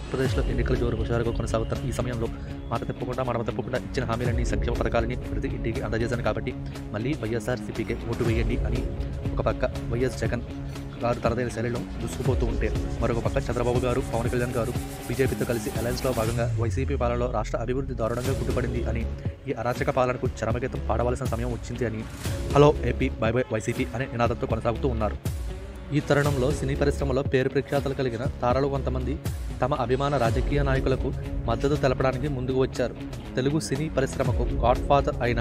ఆంధ్రప్రదేశ్లో ఎన్నికల జోరు హుషారుగా కొనసాగుతున్న ఈ సమయంలో మాట తప్పకుండా ఇచ్చిన హామీలన్నీ సంక్షేమ పథకాలని ప్రతి ఇంటికి అందజేశాను కాబట్టి మళ్ళీ వైఎస్ఆర్సీపీకే ఓటు వేయండి అని ఒక పక్క వైఎస్ జగన్ గారు తనదైన శైలిలో దూసుకుపోతూ ఉంటే మరొక పక్క చంద్రబాబు గారు పవన్ కళ్యాణ్ గారు బీజేపీతో కలిసి అలయన్స్లో భాగంగా వైసీపీ పాలనలో రాష్ట్ర అభివృద్ధి దారుణంగా కుంటుపడింది అని ఈ అరాచక పాలనకు చరమగీతం పాడవలసిన సమయం వచ్చింది అని hello AP by by YCP అనే నినాదంతో కొనసాగుతూ ఉన్నారు. ఈ తరుణంలో సినీ పరిశ్రమలో పేరు ప్రఖ్యాతలు కలిగిన తారలు కొంతమంది తమ అభిమాన రాజకీయ నాయకులకు మద్దతు తెలపడానికి ముందుకు వచ్చారు. తెలుగు సినీ పరిశ్రమకు గాడ్ ఫాదర్ అయిన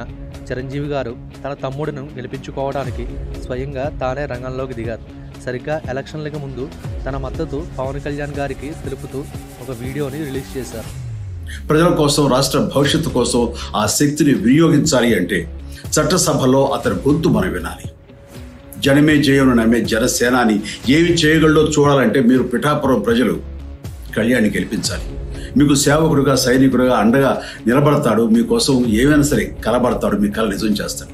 చిరంజీవి గారు తన తమ్ముడిని గెలిపించుకోవడానికి స్వయంగా తానే రంగంలోకి దిగారు. సరిగ్గా ఎలక్షన్లకు ముందు తన మద్దతు పవన్ కళ్యాణ్ గారికి తెలుపుతూ ఒక వీడియోని రిలీజ్ చేశారు. ప్రజల కోసం, రాష్ట్ర భవిష్యత్తు కోసం ఆ శక్తిని వినియోగించాలి అంటే చట్టసభలో అతని గొంతు మనం వినాలి. జనమే జయను నమ్మే జనసేనాని ఏమి చేయగలడో చూడాలంటే మీరు పిఠాపురం ప్రజలు కళ్యాణ్ని గెలిపించాలి. మీకు సేవకుడుగా, సైనికుడుగా అండగా నిలబడతాడు. మీకోసం ఏమైనా సరే కలబడతాడు. మీ కళ నిజం చేస్తాడు.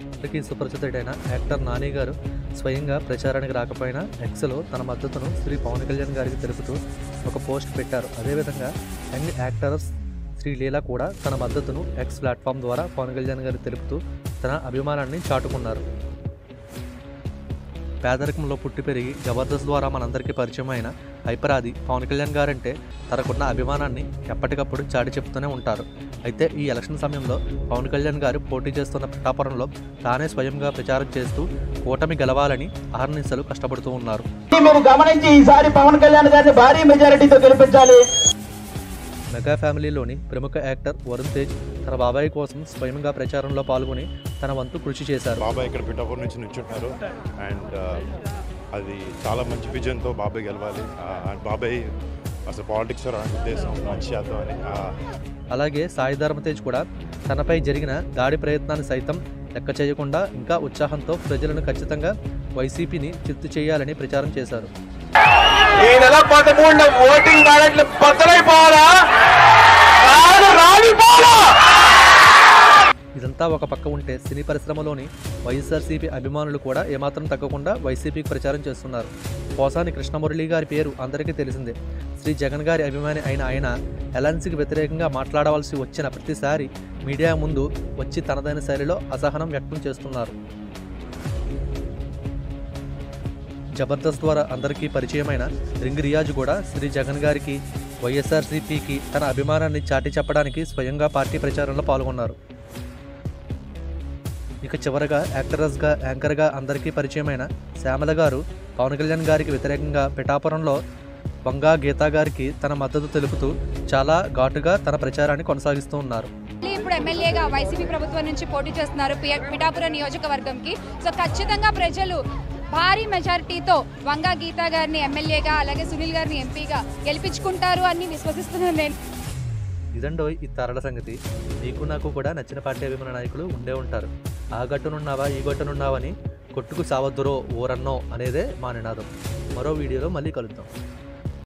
ఇప్పటికీ సుపరిచితుడైన యాక్టర్ నాని గారు స్వయంగా ప్రచారానికి రాకపోయినా ఎక్స్లో తన మద్దతును శ్రీ పవన్ కళ్యాణ్ గారికి తెలుపుతూ ఒక పోస్ట్ పెట్టారు. అదేవిధంగా యంగ్ యాక్టర్స్ శ్రీ లీలా కూడా తన మద్దతును ఎక్స్ ప్లాట్ఫామ్ ద్వారా పవన్ కళ్యాణ్ గారికి తెలుపుతూ తన అభిమానాన్ని చాటుకున్నారు. పేదరికంలో పుట్టి పెరిగి జబర్దస్త్ ద్వారా మనందరికీ పరిచయం అయిన హైపరాది పవన్ కళ్యాణ్ గారంటే తనకున్న అభిమానాన్ని ఎప్పటికప్పుడు చాటి చెప్తూనే ఉంటారు. అయితే ఈ ఎలక్షన్ సమయంలో పవన్ కళ్యాణ్ గారు పోటీ చేస్తున్న పిఠాపురంలో తానే స్వయంగా ప్రచారం చేస్తూ కూటమి గెలవాలని అహర్నిశలు కష్టపడుతూ ఉన్నారు. మీరు గమనించి ఈసారి పవన్ కళ్యాణ్ గారిని భారీ మెజారిటీతో గెలిపించాలి. మెగా ఫ్యామిలీలోని ప్రముఖ యాక్టర్ వరుణ్ తేజ్ తన బాబాయ్ కోసం స్వయంగా ప్రచారంలో పాల్గొని తన వంతు కృషి చేశారు. బాబాయ్ ఇక్కడ పిఠాపురం నుంచి నిల్చుంటున్నారు అండ్ అది చాలా మంచి విజన్తో బాబాయ్ గెలవాలి. అండ్ బాబాయ్ అసలు పాలిటిక్స్ ఉద్దేశం మంచి చేద్దాం అని. అలాగే సాయి ధర్మ తేజ్ కూడా తనపై జరిగిన దాడి ప్రయత్నాన్ని సైతం లెక్క చేయకుండా ఇంకా ఉత్సాహంతో ప్రజలను ఖచ్చితంగా వైసీపీని చిత్తు చేయాలని ప్రచారం చేశారు. ఈ నెల 13న ఓటింగ్ బ్యాలెట్లు బద్దలైపోవాలా? ఇదంతా ఒక పక్క ఉంటే సినీ పరిశ్రమలోని వైఎస్ఆర్సీపీ అభిమానులు కూడా ఏమాత్రం తగ్గకుండా వైసీపీకి ప్రచారం చేస్తున్నారు. పోసాని కృష్ణమురళి గారి పేరు అందరికీ తెలిసిందే. శ్రీ జగన్ గారి అభిమాని అయిన ఆయన ఎలయన్స్కి వ్యతిరేకంగా మాట్లాడవలసి వచ్చిన ప్రతిసారి మీడియా ముందు వచ్చి తనదైన శైలిలో అసహనం వ్యక్తం చేస్తున్నారు. జబర్దస్త్ ద్వారా అందరికీ పరిచయమైన రింగ్ రియాజ్ కూడా శ్రీ జగన్ గారికి, వైఎస్ఆర్సీపీకి తన అభిమానాన్ని చాటి చెప్పడానికి స్వయంగా పార్టీ ప్రచారంలో పాల్గొన్నారు. ఇక చివరగా యాక్టరస్గా, యాంకర్గా అందరికీ పరిచయమైన శ్యామల గారు పవన్ కళ్యాణ్ గారికి వ్యతిరేకంగా పిఠాపురంలో వంగా గీతా గారికి తన మద్దతు తెలుపుతూ చాలా ఘాటుగా తన ప్రచారాన్ని కొనసాగిస్తూ ఉన్నారు. ఇప్పుడు ఎమ్మెల్యేగా వైసీపీ ప్రభుత్వం నుంచి పోటీ చేస్తున్నారు పిఠాపురం నియోజకవర్గంకి. సో ఖచ్చితంగా ప్రజలు భారీ మెజారిటీతో వంగా గీతా గారిని ఎమ్మెల్యేగా, అలాగే సునీల్ గారిని ఎంపీగా గెలిపించుకుంటారు అని విశ్వసిస్తున్నాను నేను. ఇదండో ఈ తరల సంగతి. నీకు నాకు కూడా నచ్చిన పార్టీ అభిమాన నాయకులు ఉండే ఉంటారు. ఆ గట్టునున్నావా, ఈ గట్టునున్నావని కొట్టుకు సావద్దురో ఓరన్నో అనేదే మా నినాదం. మరో వీడియోలో మళ్ళీ కలుద్దాం.